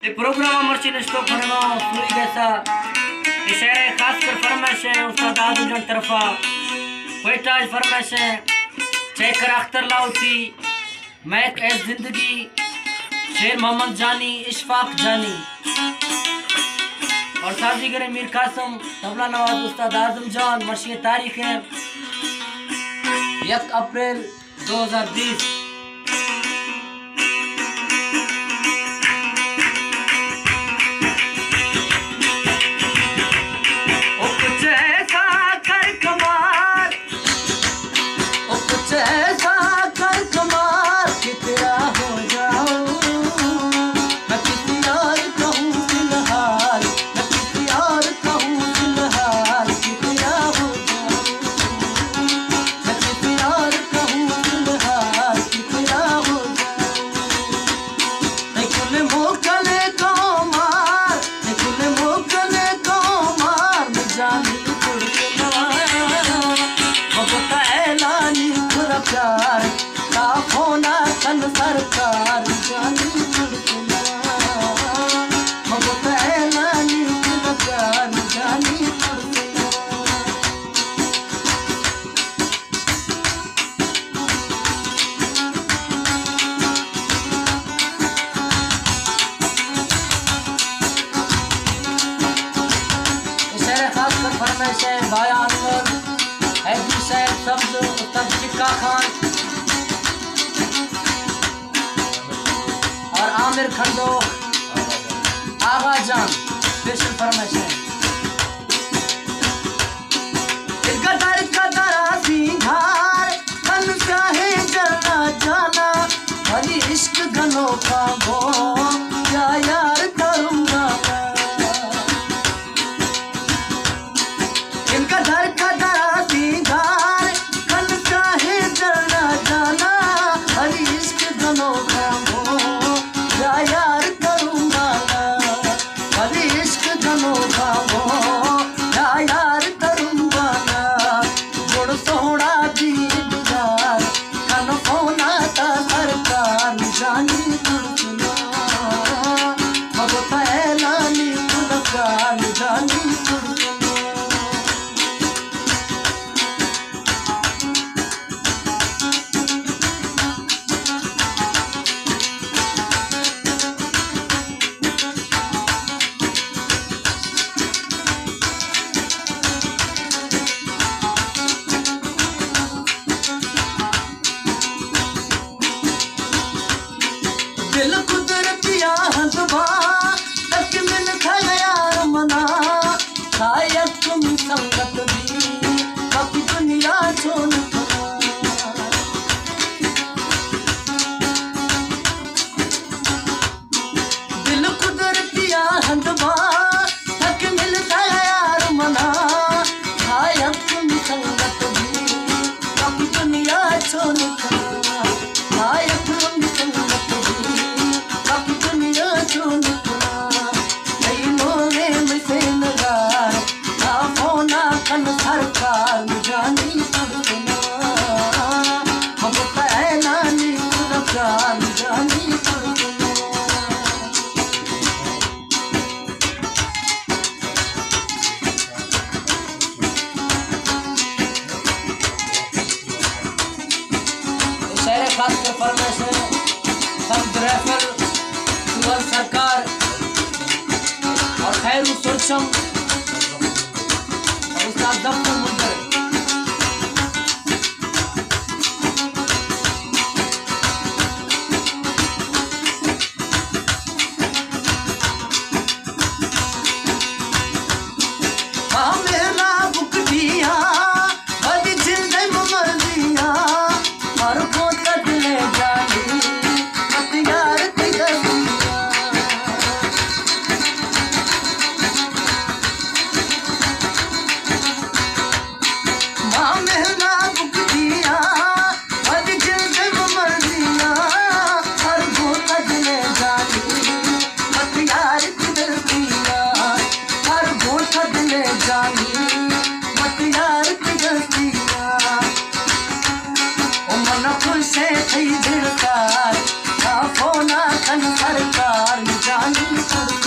ये प्रोग्राम मर्ची ने स्टॉप करना सुई जैसा इशारे खास कर फरमाइश है उस्ताद आदुजन तरफा कोयटा फरमाइश है चेकर अख्तर लाउती मैक एस जिंदगी शेर मोहम्मद जानी इशफाक जानी और साजीगर मीर कासम तबला नवाज उस्ताद आजम जान मर्ची तारीख है 1 अप्रैल 2020। सरकार जानी जानी खास कर फरमाइश है बायान हैदरी साहब सब्ज उस्ताद टिक्का खान और आमिर खंडो आगा जान स्पेशल फरमाइश है। कदर कदर सिंघार तन चाहे जलना जाना भली इश्क गनो का गो क्या यार करूँगा इनका दर कदर सिंघार तन चाहे जलना जाना भली इश्क गनो का गो क्या यार करूँगा भली इश्क गनो का गो क्या यार करूँगा गुड़ सोना दीदार कन फोना ता सरकार जानी दुर्गुना मग पहलानी गुलकार जानी दुर्गुना दिल कुदरतिया हंसबा तक मिल यार मना शायद तुम संगत भी कभी दुनिया छोड़ दिल कुदरतिया हंसबा तक मिल यार मना शायद तुम संगत भी कभी दुनिया छोड़ शायद तुम संगत सरकार जानी दुर्गुना हम पहलानी गुलकार जानी दुर्गुना शायर खास कर फरमाइश है सब ड्राइवर सुवर सरकार और खैरू सुरशम और उस्ताद दफ्तर मुंदर मेरा बुक दिया बड़ी जिंदगी मर दिया और को तक ले जानी हथियार दिया छोड़